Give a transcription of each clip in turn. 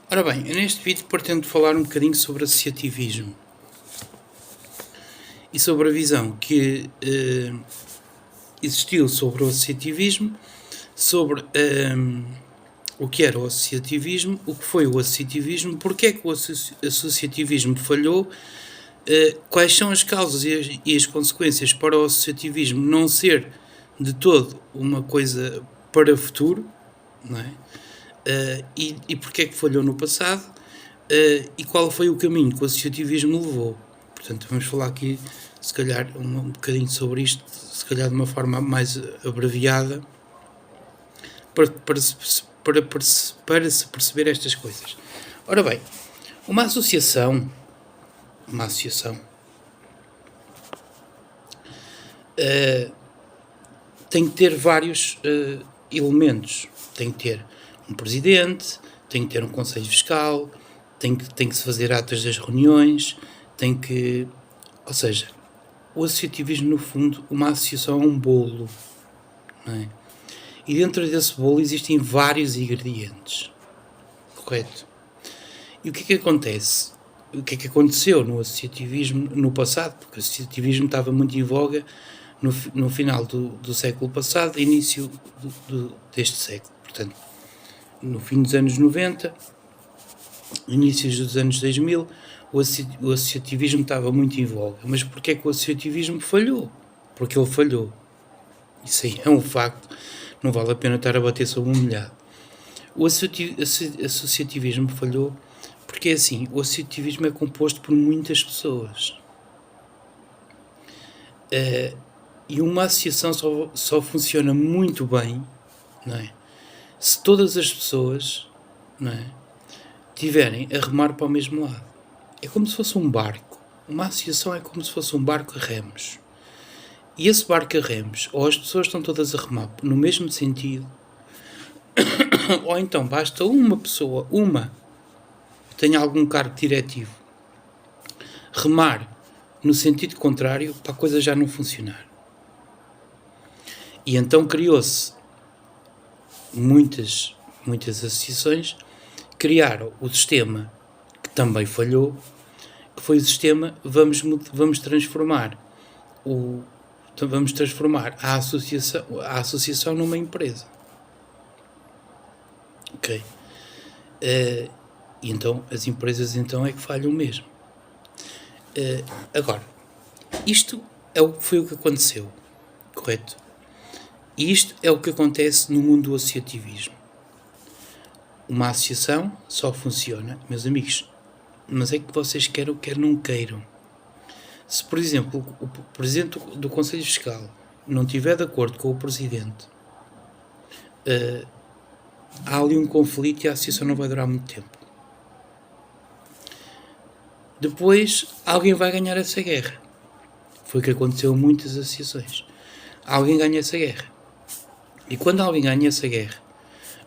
Ora bem, eu neste vídeo pretendo falar um bocadinho sobre associativismo e sobre a visão que existiu sobre o associativismo, sobre o que era o associativismo, o que foi o associativismo, porque é que o associativismo falhou, quais são as causas e as consequências para o associativismo não ser de todo uma coisa para o futuro, não é? E porque é que falhou no passado, e qual foi o caminho que o associativismo levou. Portanto, vamos falar aqui, se calhar, um bocadinho sobre isto, se calhar de uma forma mais abreviada, para se perceber estas coisas. Ora bem, uma associação tem que ter vários elementos. Tem que ter um presidente, tem que ter um conselho fiscal, tem que se fazer atas das reuniões, ou seja, o associativismo, no fundo, uma associação é um bolo, não é? E dentro desse bolo existem vários ingredientes, correto? E o que é que acontece? O que é que aconteceu no associativismo no passado? Porque o associativismo estava muito em voga no final do século passado, início deste século. Portanto, no fim dos anos 90, inícios dos anos 2000, o associativismo estava muito em voga. Mas porquê é que o associativismo falhou? Porque ele falhou. Isso aí é um facto, não vale a pena estar a bater sobre um molhado. O associativismo falhou porque, assim, o associativismo é composto por muitas pessoas. E uma associação só funciona muito bem, não é? Se todas as pessoas, não é, tiverem a remar para o mesmo lado. É como se fosse um barco. Uma associação é como se fosse um barco a remos. E esse barco a remos, ou as pessoas estão todas a remar no mesmo sentido, ou então basta uma pessoa, que tenha algum cargo diretivo, remar no sentido contrário para a coisa já não funcionar. E então criou-se muitas associações, criaram o sistema que também falhou, que foi o sistema vamos transformar a associação numa empresa. Ok? E então as empresas é que falham mesmo. Agora, isto foi o que aconteceu, correto? E isto é o que acontece no mundo do associativismo. Uma associação só funciona, meus amigos, mas é que vocês quer não queiram. Se, por exemplo, o presidente do Conselho Fiscal não estiver de acordo com o presidente, há ali um conflito e a associação não vai durar muito tempo. Depois, alguém vai ganhar essa guerra. Foi o que aconteceu em muitas associações. Alguém ganha essa guerra. E quando alguém ganha essa guerra,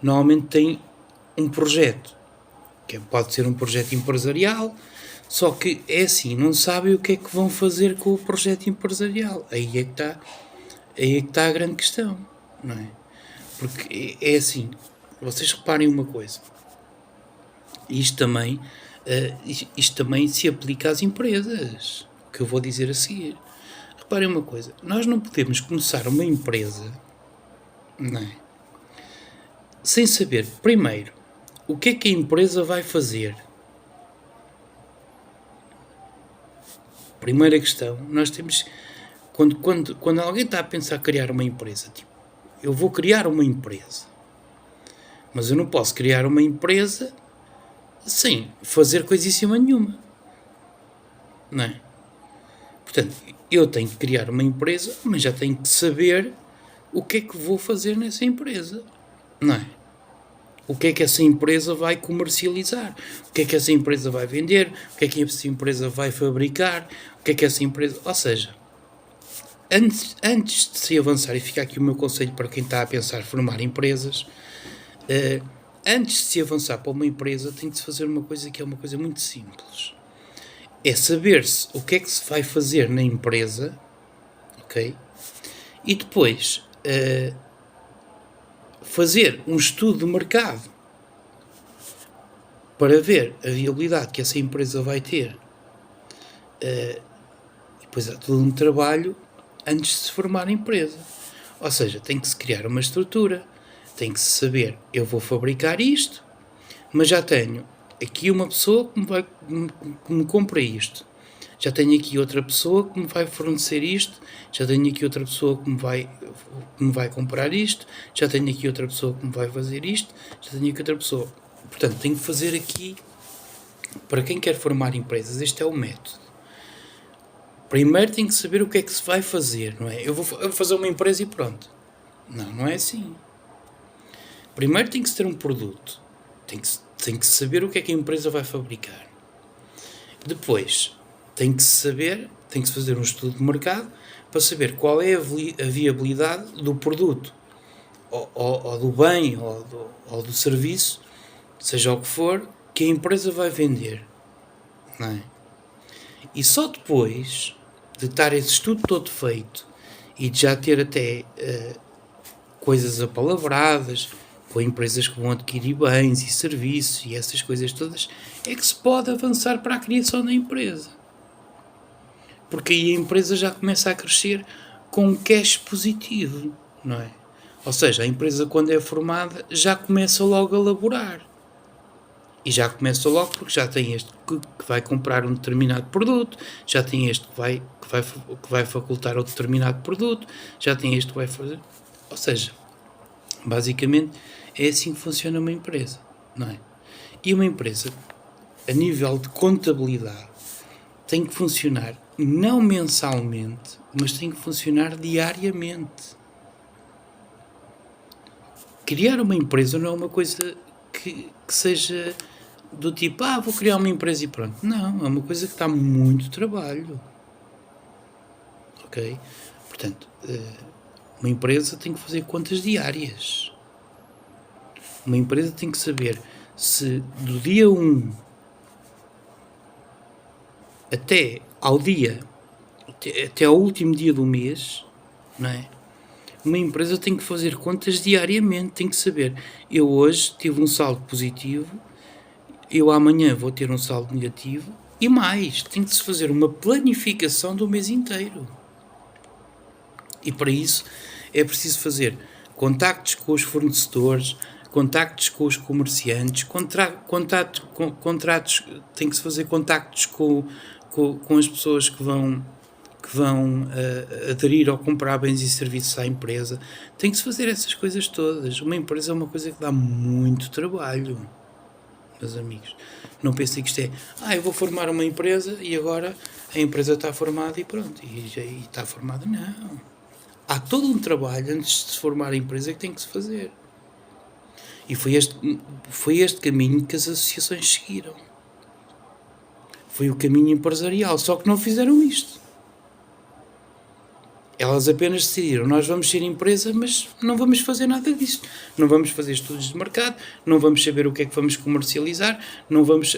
normalmente tem um projeto, que pode ser um projeto empresarial, só que é assim, não sabem o que é que vão fazer com o projeto empresarial. Aí é que está a grande questão, não é? Porque é assim, vocês reparem uma coisa, isto também se aplica às empresas, o que eu vou dizer a seguir. Reparem uma coisa, nós não podemos começar uma empresa, não é, sem saber, primeiro, o que é que a empresa vai fazer. Primeira questão, nós temos, quando alguém está a pensar em criar uma empresa, tipo, eu vou criar uma empresa, mas eu não posso criar uma empresa sem fazer coisíssima nenhuma, não é? Portanto, eu tenho que criar uma empresa, mas já tenho que saber o que é que vou fazer nessa empresa, não é? O que é que essa empresa vai comercializar? O que é que essa empresa vai vender? O que é que essa empresa vai fabricar? O que é que essa empresa... Ou seja, antes de se avançar, e fica aqui o meu conselho para quem está a pensar em formar empresas, antes de se avançar para uma empresa, tem de se fazer uma coisa que é uma coisa muito simples. É saber-se o que é que se vai fazer na empresa, ok? E depois fazer um estudo de mercado. para ver a viabilidade que essa empresa vai ter. E depois há todo um trabalho antes de se formar a empresa. Ou seja, tem que se criar uma estrutura, tem que se saber, eu vou fabricar isto, mas já tenho aqui uma pessoa que me compra isto. Já tenho aqui outra pessoa que me vai fornecer isto, já tenho aqui outra pessoa que me vai comprar isto, já tenho aqui outra pessoa que me vai fazer isto, já tenho aqui outra pessoa. Portanto, tenho que fazer aqui, para quem quer formar empresas, este é o método. Primeiro tem que saber o que é que se vai fazer, não é? Eu vou fazer uma empresa e pronto. Não é assim. Primeiro tem que se ter um produto. Tem que saber o que é que a empresa vai fabricar. Depois, tem que se fazer um estudo de mercado para saber qual é a viabilidade do produto, ou do bem, ou do serviço, seja o que for, que a empresa vai vender. Não é? E só depois de estar esse estudo todo feito e de já ter até coisas apalavradas, com empresas que vão adquirir bens e serviços e essas coisas todas, é que se pode avançar para a criação da empresa. Porque aí a empresa já começa a crescer com um cash positivo, não é? Ou seja, a empresa quando é formada já começa logo a laborar. E já começa logo porque já tem este que vai comprar um determinado produto, já tem este que vai facultar outro determinado produto, já tem este que vai fazer... Ou seja, basicamente é assim que funciona uma empresa, não é? E uma empresa, a nível de contabilidade, tem que funcionar não mensalmente, mas tem que funcionar diariamente. Criar uma empresa não é uma coisa que seja do tipo, vou criar uma empresa e pronto. Não, é uma coisa que dá muito trabalho. Ok? Portanto, uma empresa tem que fazer contas diárias. Uma empresa tem que saber se do dia 1 até ao último dia do mês, não é? Uma empresa tem que fazer contas diariamente, tem que saber, eu hoje tive um saldo positivo, eu amanhã vou ter um saldo negativo, e mais, tem que se fazer uma planificação do mês inteiro. E para isso é preciso fazer contactos com os fornecedores, contactos com os comerciantes, tem que se fazer contactos com as pessoas que vão aderir ou comprar bens e serviços à empresa. Tem que se fazer essas coisas todas. Uma empresa é uma coisa que dá muito trabalho, meus amigos. Não pensem que isto é, eu vou formar uma empresa e agora a empresa está formada e pronto, e está formada. Não. Há todo um trabalho antes de se formar a empresa que tem que se fazer. E foi este caminho que as associações seguiram. Foi o caminho empresarial, só que não fizeram isto. Elas apenas decidiram, nós vamos ser empresa, mas não vamos fazer nada disso. Não vamos fazer estudos de mercado, não vamos saber o que é que vamos comercializar,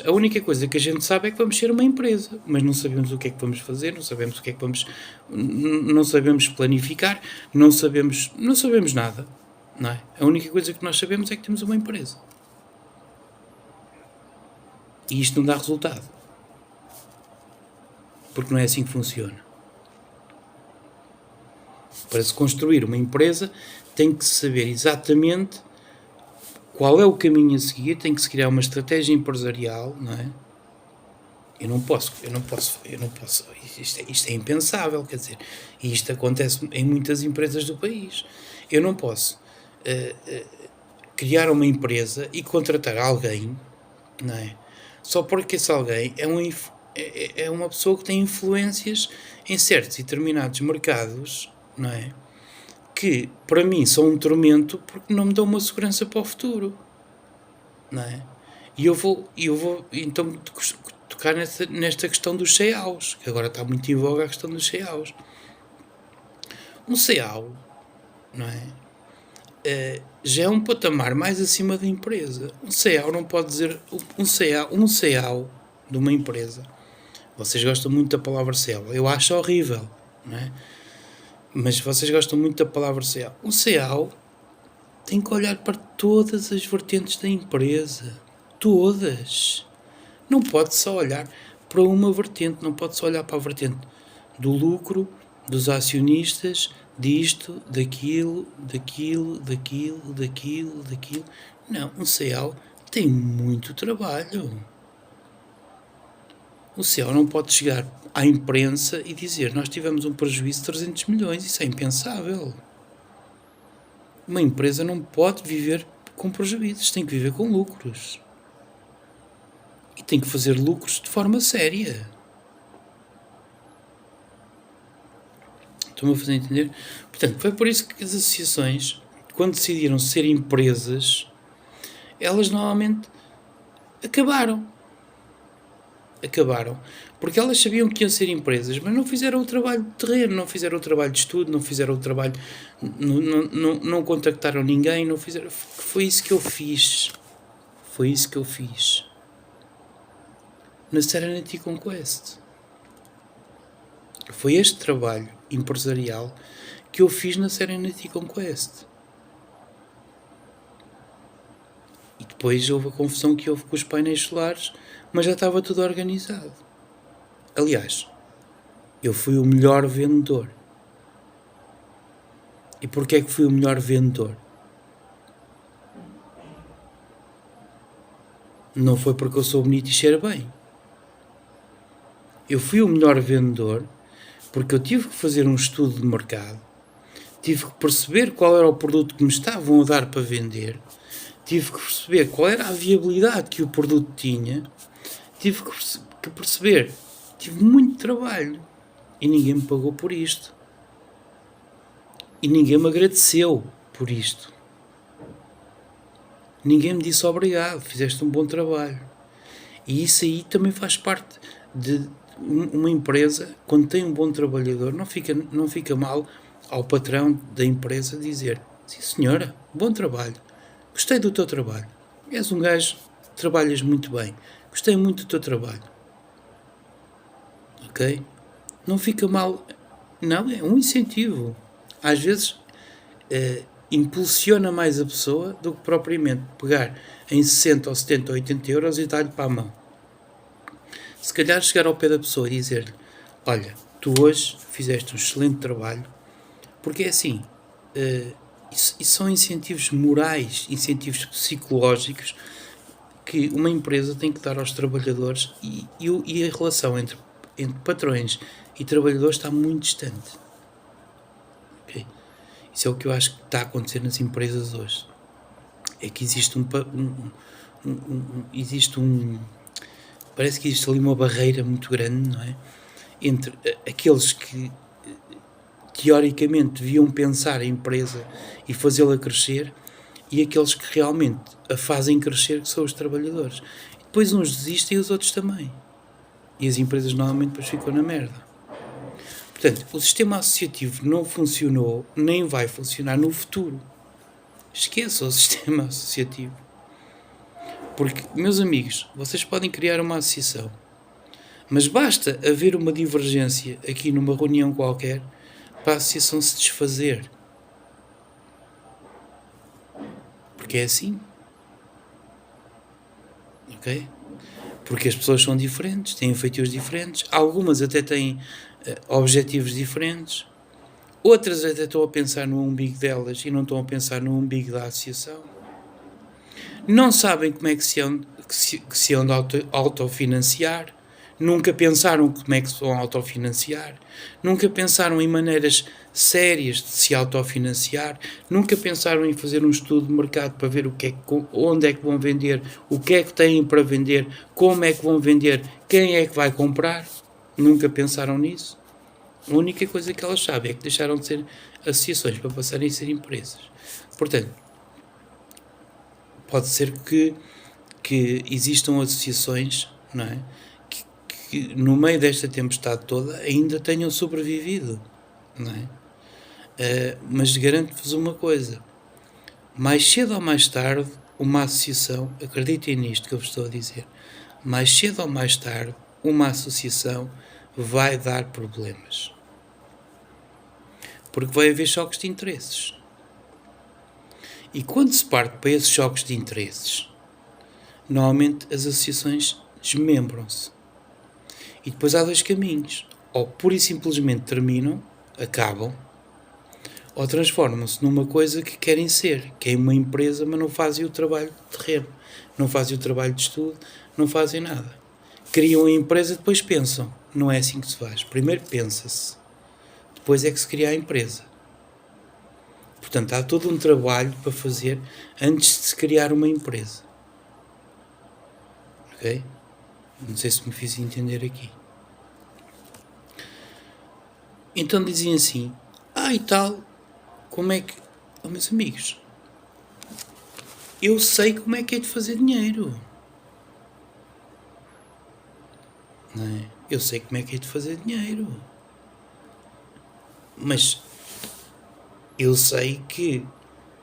a única coisa que a gente sabe é que vamos ser uma empresa, mas não sabemos o que é que vamos fazer, não sabemos o que é que vamos... Não sabemos planificar, não sabemos nada, não é? A única coisa que nós sabemos é que temos uma empresa. E isto não dá resultado. Porque não é assim que funciona. Para se construir uma empresa, tem que se saber exatamente qual é o caminho a seguir, tem que se criar uma estratégia empresarial, não é? Eu não posso, isto é impensável, quer dizer, e isto acontece em muitas empresas do país. Eu não posso criar uma empresa e contratar alguém, não é? Só porque esse alguém é uma pessoa que tem influências em certos e determinados mercados, não é? Que para mim são um tormento porque não me dão uma segurança para o futuro, não é? E eu vou então tocar nesta questão dos CEAs, que agora está muito em voga a questão dos CEAs. Um CEAO, não é? Já é um patamar mais acima da empresa. Um CEAO não pode dizer um CEAO de uma empresa. Vocês gostam muito da palavra CEAO, eu acho horrível, não é? Mas vocês gostam muito da palavra CEAO. O CEAO tem que olhar para todas as vertentes da empresa. todas. Não pode só olhar para uma vertente, não pode só olhar para a vertente do lucro, dos acionistas, disto, daquilo. Não, um CEO tem muito trabalho. O CEO não pode chegar à imprensa e dizer: nós tivemos um prejuízo de 300 milhões, isso é impensável. Uma empresa não pode viver com prejuízos, tem que viver com lucros. E tem que fazer lucros de forma séria. Estão-me a fazer entender? Portanto, foi por isso que as associações, quando decidiram ser empresas, elas normalmente acabaram. Porque elas sabiam que iam ser empresas, mas não fizeram o trabalho de terreno, não fizeram o trabalho de estudo, não fizeram o trabalho, não contactaram ninguém, não fizeram. Foi isso que eu fiz. Na Serenity Conquest. Foi este trabalho empresarial que eu fiz na Serenity Conquest. E depois houve a confusão que houve com os painéis solares, mas já estava tudo organizado. Aliás, eu fui o melhor vendedor. E porquê é que fui o melhor vendedor? Não foi porque eu sou bonito e cheiro bem. Eu fui o melhor vendedor porque eu tive que fazer um estudo de mercado, tive que perceber qual era o produto que me estavam a dar para vender, tive que perceber qual era a viabilidade que o produto tinha, tive que perceber, tive muito trabalho e ninguém me pagou por isto. E ninguém me agradeceu por isto. Ninguém me disse obrigado, fizeste um bom trabalho. E isso aí também faz parte de uma empresa, quando tem um bom trabalhador, não fica mal ao patrão da empresa dizer: sim senhora, bom trabalho, gostei do teu trabalho, és um gajo, trabalhas muito bem, gostei muito do teu trabalho. Ok? Não fica mal, não, é um incentivo. Às vezes impulsiona mais a pessoa do que propriamente pegar em 60 ou 70 ou 80 euros e dar-lhe para a mão. Se calhar chegar ao pé da pessoa e dizer-lhe: olha, tu hoje fizeste um excelente trabalho, porque é assim, isso são incentivos morais, incentivos psicológicos que uma empresa tem que dar aos trabalhadores e a relação entre patrões e trabalhadores está muito distante. Okay? Isso é o que eu acho que está a acontecer nas empresas hoje. É que existe parece que existe ali uma barreira muito grande, não é? Entre aqueles que teoricamente deviam pensar a empresa e fazê-la crescer e aqueles que realmente a fazem crescer, que são os trabalhadores. E depois uns desistem e os outros também. E as empresas normalmente depois ficam na merda. Portanto, o sistema associativo não funcionou, nem vai funcionar no futuro. Esqueça o sistema associativo. Porque, meus amigos, vocês podem criar uma associação, mas basta haver uma divergência aqui numa reunião qualquer para a associação se desfazer. Porque é assim. Ok? Porque as pessoas são diferentes, têm feitios diferentes, algumas até têm objetivos diferentes, outras até estão a pensar no umbigo delas e não estão a pensar no umbigo da associação. Não sabem como é que se hão de autofinanciar, nunca pensaram como é que se vão autofinanciar, nunca pensaram em maneiras sérias de se autofinanciar, nunca pensaram em fazer um estudo de mercado para ver onde é que vão vender, o que é que têm para vender, como é que vão vender, quem é que vai comprar. Nunca pensaram nisso. A única coisa que elas sabem é que deixaram de ser associações para passarem a ser empresas. Portanto, pode ser que existam associações, não é? Que no meio desta tempestade toda ainda tenham sobrevivido, não é? Mas garanto-vos uma coisa: mais cedo ou mais tarde, uma associação, acreditem nisto que eu vos estou a dizer, mais cedo ou mais tarde, uma associação vai dar problemas. Porque vai haver choques de interesses. E quando se parte para esses choques de interesses, normalmente as associações desmembram-se. E depois há dois caminhos. Ou pura e simplesmente terminam, acabam, ou transformam-se numa coisa que querem ser, que é uma empresa, mas não fazem o trabalho de terreno, não fazem o trabalho de estudo, não fazem nada. Criam a empresa, depois pensam. Não é assim que se faz. Primeiro pensa-se, depois é que se cria a empresa. Portanto, há todo um trabalho para fazer antes de se criar uma empresa. Ok? Não sei se me fiz entender aqui. Então diziam assim, e tal, como é que... Oh, meus amigos, eu sei como é que é de fazer dinheiro. Não é? Eu sei como é que é de fazer dinheiro. Mas eu sei que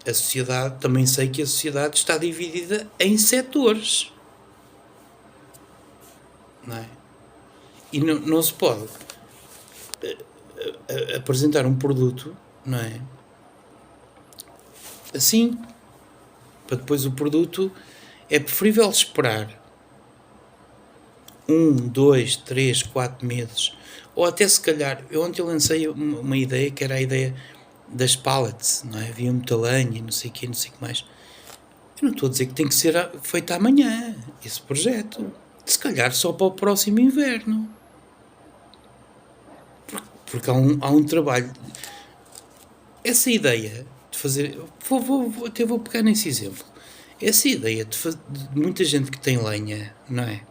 a sociedade, também sei que a sociedade está dividida em setores. Não é? E não se pode apresentar um produto, não é? Assim, para depois o produto, é preferível esperar 1, 2, 3, 4 meses, ou até se calhar, eu ontem lancei uma ideia que era a ideia das pallets, não é? Havia muita lenha, não sei o que mais. Eu não estou a dizer que tem que ser feito amanhã, esse projeto. Se calhar só para o próximo inverno. Porque há um trabalho. Essa ideia de fazer... Até vou pegar nesse exemplo. Essa ideia de muita gente que tem lenha, não é?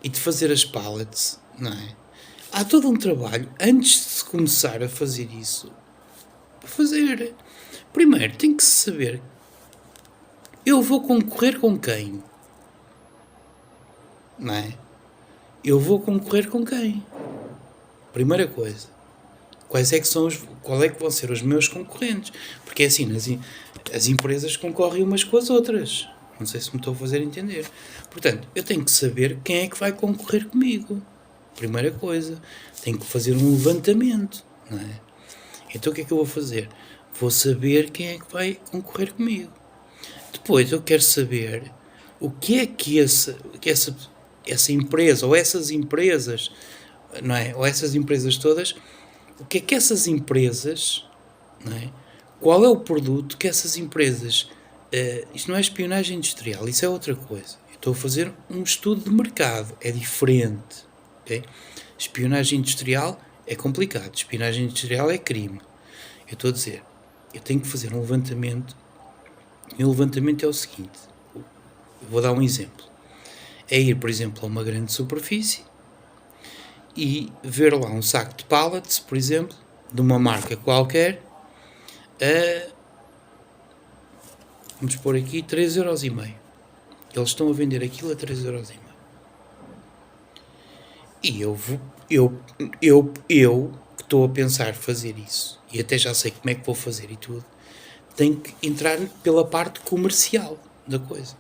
E de fazer as pallets, não é? Há todo um trabalho antes de se começar a fazer isso. Para fazer. Primeiro, tem que se saber. Eu vou concorrer com quem? Não é? Eu vou concorrer com quem? Primeira coisa. Qual é que vão ser os meus concorrentes? Porque é assim, as empresas concorrem umas com as outras. Não sei se me estou a fazer entender. Portanto, eu tenho que saber quem é que vai concorrer comigo. Primeira coisa. Tenho que fazer um levantamento. Não é? Então o que é que eu vou fazer? Vou saber quem é que vai concorrer comigo. Depois eu quero saber o que é que essa empresa, ou essas empresas, não é? Ou essas empresas todas, o que é que essas empresas, não é? Qual é o produto que essas empresas... isto não é espionagem industrial, isso é outra coisa. Eu estou a fazer um estudo de mercado, é diferente. Okay? Espionagem industrial é complicado, espionagem industrial é crime. Eu estou a dizer, eu tenho que fazer um levantamento, e o levantamento é o seguinte, eu vou dar um exemplo. É ir, por exemplo, a uma grande superfície e ver lá um saco de pallets, por exemplo, de uma marca qualquer, vamos pôr aqui 3,5€. Eles estão a vender aquilo a 3,5€. E eu que estou a pensar fazer isso, e até já sei como é que vou fazer e tudo, tenho que entrar pela parte comercial da coisa.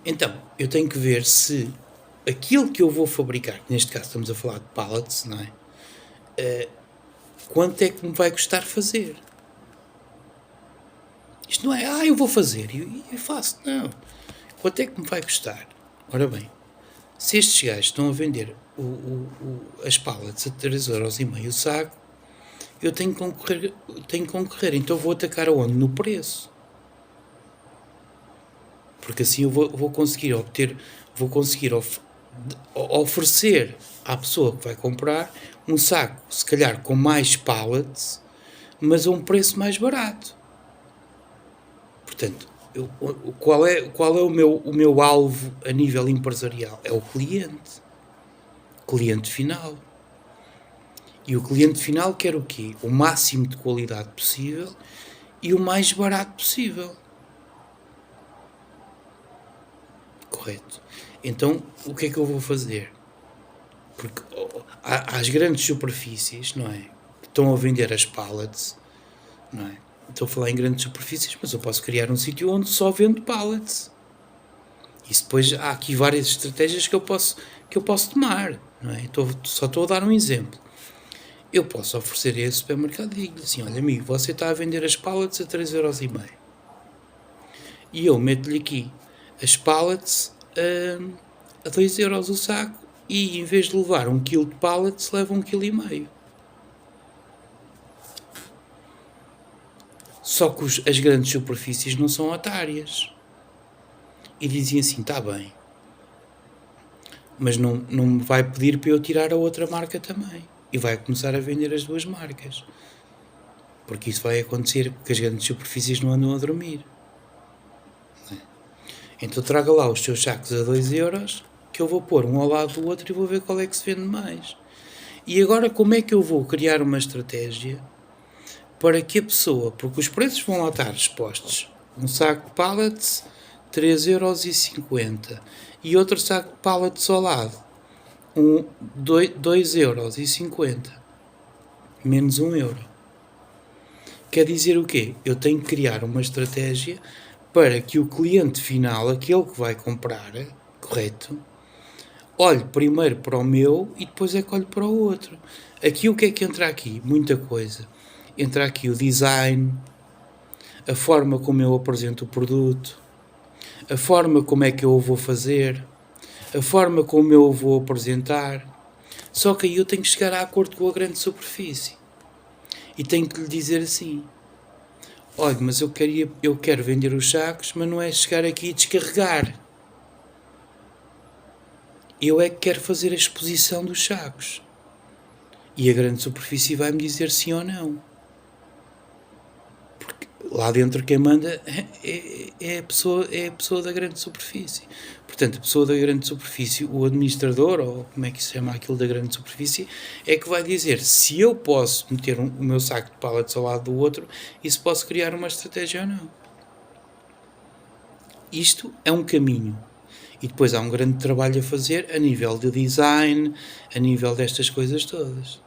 Então, eu tenho que ver se aquilo que eu vou fabricar, neste caso estamos a falar de pallets, não é? Quanto é que me vai custar fazer? Isto não é, eu vou fazer e faço. Não. Quanto é que me vai custar? Ora bem, se estes gajos estão a vender as pallets a 3,5€ o saco, eu tenho que concorrer. Então vou atacar aonde? No preço. Porque assim eu vou conseguir oferecer à pessoa que vai comprar um saco, se calhar com mais pallets, mas a um preço mais barato. Portanto, qual é o meu alvo a nível empresarial? É o cliente final. E o cliente final quer o quê? O máximo de qualidade possível e o mais barato possível. Correto. Então, o que é que eu vou fazer? Porque há as grandes superfícies, não é? Que estão a vender as pallets, não é? Estou a falar em grandes superfícies, mas eu posso criar um sítio onde só vendo pallets. E depois há aqui várias estratégias que eu posso tomar, não é? Só estou a dar um exemplo. Eu posso oferecer a esse supermercado e digo assim, olha amigo, você está a vender as pallets a 3,5€. E eu meto-lhe aqui as pallets a 2€ o saco e em vez de levar 1 kg de pallets leva 1,5 kg. Só que as grandes superfícies não são otárias. E dizem assim, está bem, mas não me vai pedir para eu tirar a outra marca também. E vai começar a vender as duas marcas. Porque isso vai acontecer, porque as grandes superfícies não andam a dormir. Então traga lá os seus sacos a 2€, que eu vou pôr um ao lado do outro e vou ver qual é que se vende mais. E agora como é que eu vou criar uma estratégia para que a pessoa, porque os preços vão lá estar expostos, um saco de pallets 3,50€ e outro saco de pallets ao lado 2,50€, menos 1€. Quer dizer o quê? Eu tenho que criar uma estratégia para que o cliente final, aquele que vai comprar, correto, olhe primeiro para o meu e depois é que olhe para o outro. Aqui o que é que entra aqui? Muita coisa. Entra aqui o design, a forma como eu apresento o produto, a forma como é que eu o vou fazer, a forma como eu o vou apresentar. Só que aí eu tenho que chegar a acordo com a grande superfície. E tenho que lhe dizer assim, olha, mas eu quero vender os sacos, mas não é chegar aqui e descarregar. Eu é que quero fazer a exposição dos sacos. E a grande superfície vai-me dizer sim ou não. Porque lá dentro quem manda é a pessoa da grande superfície. Portanto, a pessoa da grande superfície, o administrador, ou como é que se chama aquilo da grande superfície, é que vai dizer se eu posso meter o meu saco de pallets ao lado do outro e se posso criar uma estratégia ou não. Isto é um caminho. E depois há um grande trabalho a fazer a nível de design, a nível destas coisas todas.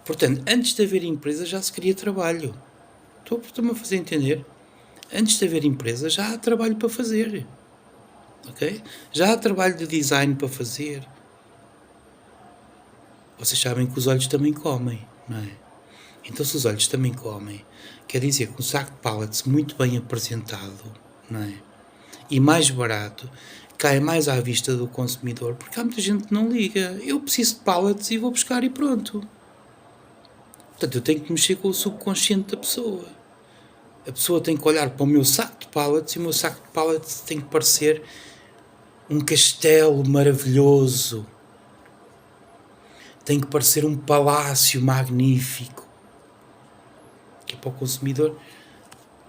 Portanto, antes de haver empresa já se cria trabalho. Estou-me a fazer entender? Antes de haver empresa já há trabalho para fazer. Ok? Já há trabalho de design para fazer. Vocês sabem que os olhos também comem, não é? Então se os olhos também comem, quer dizer que um saco de pallets muito bem apresentado, não é? E mais barato, cai mais à vista do consumidor, porque há muita gente que não liga. Eu preciso de pallets e vou buscar e pronto. Portanto, eu tenho que mexer com o subconsciente da pessoa. A pessoa tem que olhar para o meu saco de pallets e o meu saco de pallets tem que parecer um castelo maravilhoso. Tem que parecer um palácio magnífico. Que é para o consumidor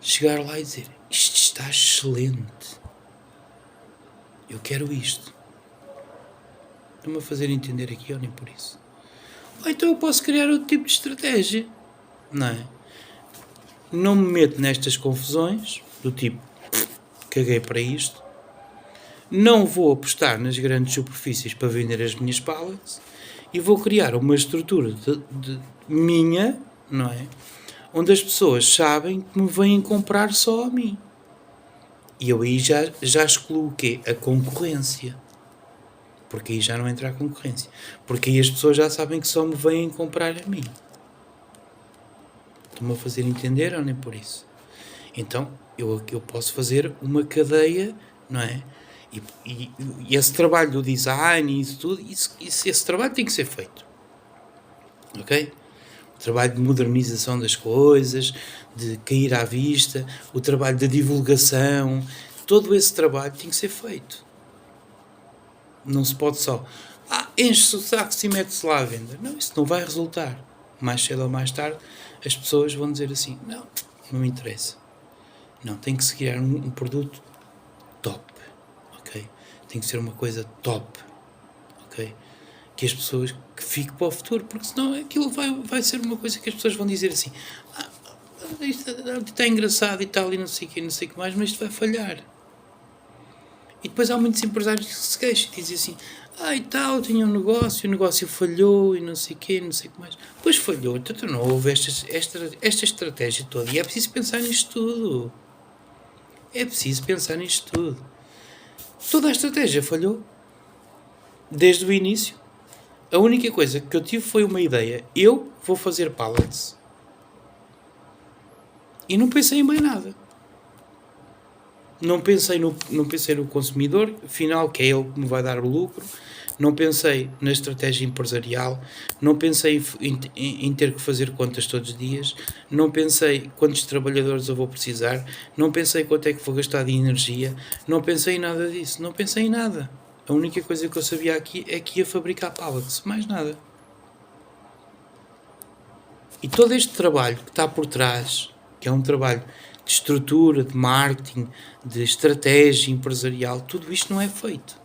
chegar lá e dizer, isto está excelente. Eu quero isto. Estou-me a fazer entender aqui, ou nem por isso. Ou então eu posso criar outro tipo de estratégia. Não é? Não me meto nestas confusões, do tipo, caguei para isto. Não vou apostar nas grandes superfícies para vender as minhas pallets e vou criar uma estrutura minha, não é? Onde as pessoas sabem que me vêm comprar só a mim. E eu aí já excluo o quê? A concorrência. Porque aí já não entra a concorrência. Porque aí as pessoas já sabem que só me vêm comprar a mim. Estou-me a fazer entender ou nem por isso? Então, eu posso fazer uma cadeia, não é? E esse trabalho do design e isso tudo, esse trabalho tem que ser feito. Ok? O trabalho de modernização das coisas, de cair à vista, o trabalho de divulgação, todo esse trabalho tem que ser feito. Não se pode só, enche-se o saco e mete-se lá à venda. Não, isso não vai resultar. Mais cedo ou mais tarde, as pessoas vão dizer assim, não me interessa. Não, tem que se criar um produto top, ok? Tem que ser uma coisa top, ok? Que as pessoas, que fique para o futuro, porque senão aquilo vai ser uma coisa que as pessoas vão dizer assim, isto está engraçado e tal, e não sei o que mais, mas isto vai falhar. E depois há muitos empresários que se queixam e dizem assim, e tal, eu tinha um negócio, o negócio falhou e não sei o que mais. Depois falhou, então não houve esta estratégia toda. E é preciso pensar nisto tudo. É preciso pensar nisto tudo. Toda a estratégia falhou. Desde o início. A única coisa que eu tive foi uma ideia. Eu vou fazer pallets. E não pensei em mais nada. Não pensei no consumidor final, que é ele que me vai dar o lucro. Não pensei na estratégia empresarial. Não pensei em ter que fazer contas todos os dias. Não pensei quantos trabalhadores eu vou precisar. Não pensei quanto é que vou gastar de energia. Não pensei em nada disso. Não pensei em nada. A única coisa que eu sabia aqui é que ia fabricar pallets. Mais nada. E todo este trabalho que está por trás, que é um trabalho de estrutura, de marketing, de estratégia empresarial, tudo isto não é feito.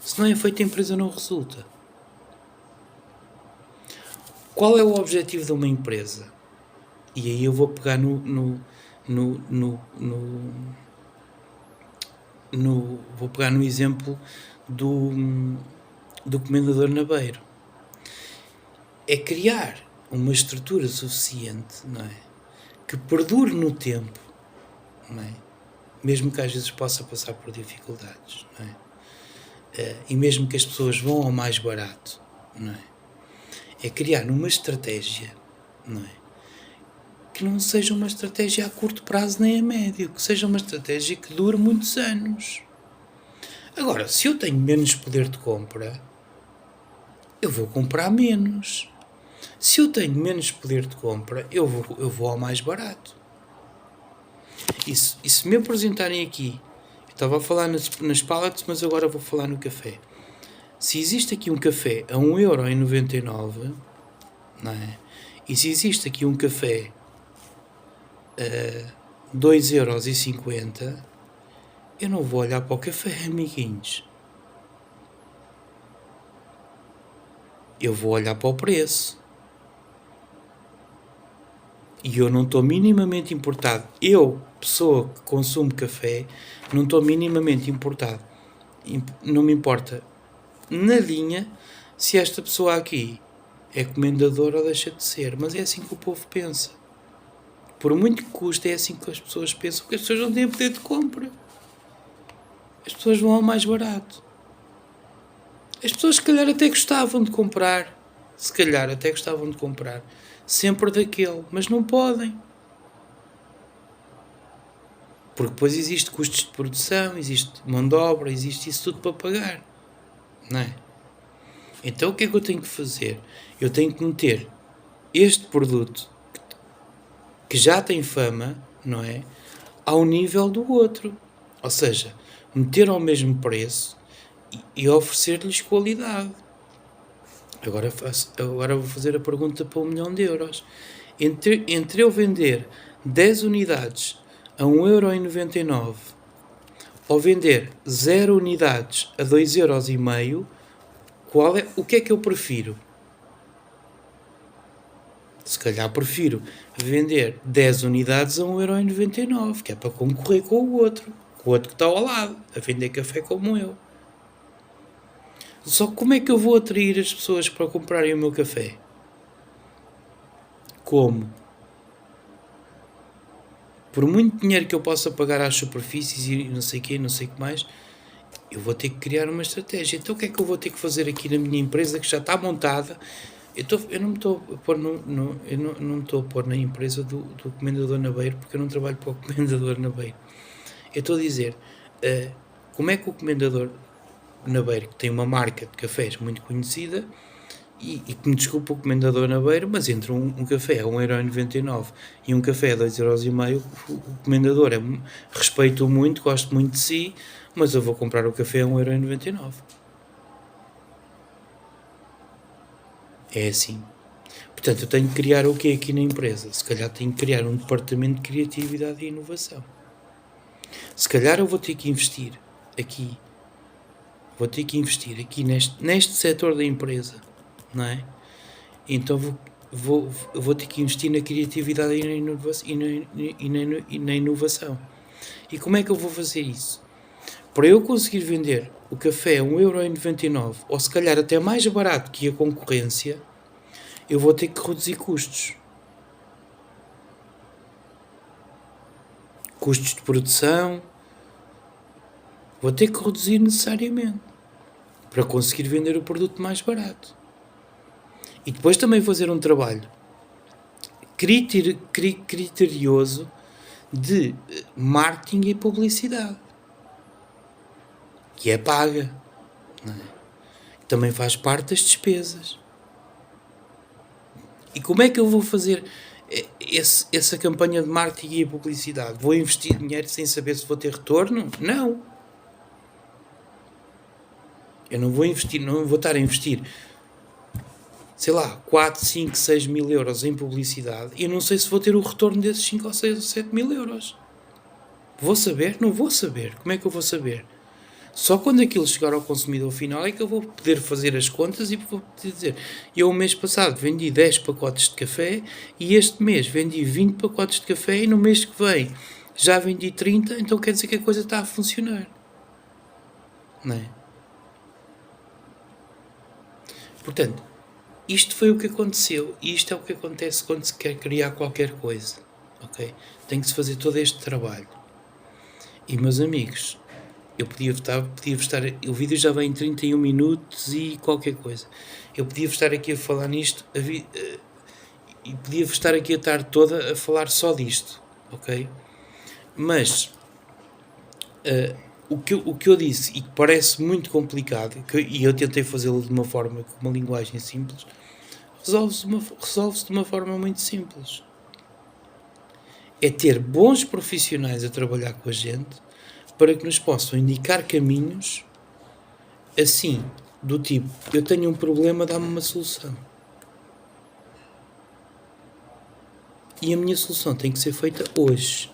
Se não é feito, a empresa não resulta. Qual é o objetivo de uma empresa? E aí eu vou pegar vou pegar no exemplo do comendador nabeiro. É criar uma estrutura suficiente, não é? Que perdure no tempo, não é? Mesmo que às vezes possa passar por dificuldades, não é? E mesmo que as pessoas vão ao mais barato, não é? É criar uma estratégia, não é? Que não seja uma estratégia a curto prazo nem a médio, que seja uma estratégia que dure muitos anos. Agora, se eu tenho menos poder de compra, eu vou comprar menos. Se eu tenho menos poder de compra, eu vou ao mais barato. E se me apresentarem aqui, eu estava a falar nas pallets, mas agora vou falar no café. Se existe aqui um café a 1,99€, não é? E se existe aqui um café a 2,50€, eu não vou olhar para o café, amiguinhos. Eu vou olhar para o preço. E eu não estou minimamente importado. Eu, pessoa que consumo café, não estou minimamente importado. Não me importa nadinha se esta pessoa aqui é comendadora ou deixa de ser. Mas é assim que o povo pensa. Por muito que custe, é assim que as pessoas pensam, porque as pessoas não têm poder de compra. As pessoas vão ao mais barato. As pessoas, se calhar, até gostavam de comprar. Sempre daquele, mas não podem. Porque depois existe custos de produção, existe mão de obra, existe isso tudo para pagar. Não é? Então o que é que eu tenho que fazer? Eu tenho que meter este produto, que já tem fama, não é? Ao nível do outro. Ou seja, meter ao mesmo preço e oferecer-lhes qualidade. Agora vou fazer a pergunta para 1.000.000 euros. Entre eu vender 10 unidades a 1,99€ ou vender 0 unidades a 2,5€, o que é que eu prefiro? Se calhar prefiro vender 10 unidades a 1,99€, que é para concorrer com o outro que está ao lado, a vender café como eu. Só que como é que eu vou atrair as pessoas para comprarem o meu café? Como? Por muito dinheiro que eu possa pagar às superfícies e não sei o que mais, eu vou ter que criar uma estratégia. Então o que é que eu vou ter que fazer aqui na minha empresa que já está montada? Eu não me estou a pôr na empresa do comendador nabeiro, porque eu não trabalho para o comendador nabeiro. Eu estou a dizer, como é que o comendador nabeiro, que tem uma marca de cafés muito conhecida, e que me desculpa o comendador nabeiro, mas entre um café a 1,99€ e um café a 2,5€, o comendador respeito-o muito, gosto muito de si, mas eu vou comprar o café a 1,99€. É assim. Portanto, eu tenho que criar o que é aqui na empresa? Se calhar tenho que criar um departamento de criatividade e inovação. Se calhar eu vou ter que investir aqui. Neste setor da empresa, não é? Então vou ter que investir na criatividade e na inovação. E como é que eu vou fazer isso? Para eu conseguir vender o café a 1,99€, ou se calhar até mais barato que a concorrência, eu vou ter que reduzir custos. Custos de produção. Vou ter que reduzir necessariamente para conseguir vender o produto mais barato. E depois também fazer um trabalho criterioso de marketing e publicidade, que é paga, não é? Também faz parte das despesas. E como é que eu vou fazer essa campanha de marketing e publicidade? Vou investir dinheiro sem saber se vou ter retorno? Não. Eu não vou investir, não vou estar a investir, sei lá, 4, 5, 6 mil euros em publicidade e eu não sei se vou ter o retorno desses 5 ou 6 ou 7 mil euros. Vou saber? Não vou saber. Como é que eu vou saber? Só quando aquilo chegar ao consumidor final é que eu vou poder fazer as contas e vou poder dizer, eu o mês passado vendi 10 pacotes de café e este mês vendi 20 pacotes de café e no mês que vem já vendi 30, então quer dizer que a coisa está a funcionar. Não é? Portanto, isto foi o que aconteceu e isto é o que acontece quando se quer criar qualquer coisa. Ok? Tem que se fazer todo este trabalho. E, meus amigos, eu podia estar, o vídeo já vem em 31 minutos e qualquer coisa. Eu podia estar aqui a falar nisto e podia estar aqui a tarde toda a falar só disto, ok? Mas o que eu disse e que parece muito complicado, e eu tentei fazê-lo de uma forma, com uma linguagem simples, resolve-se de uma forma muito simples. É ter bons profissionais a trabalhar com a gente para que nos possam indicar caminhos assim, do tipo, eu tenho um problema, dá-me uma solução. E a minha solução tem que ser feita hoje.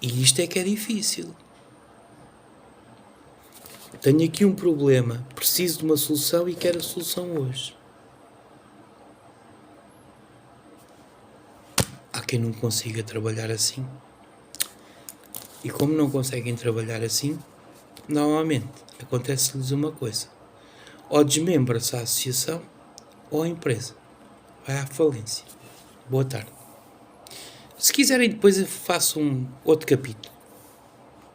E isto é que é difícil. Tenho aqui um problema, preciso de uma solução e quero a solução hoje. Há quem não consiga trabalhar assim. E como não conseguem trabalhar assim, normalmente acontece-lhes uma coisa. Ou desmembra-se a associação ou a empresa. Vai à falência. Boa tarde. Se quiserem depois eu faço um outro capítulo.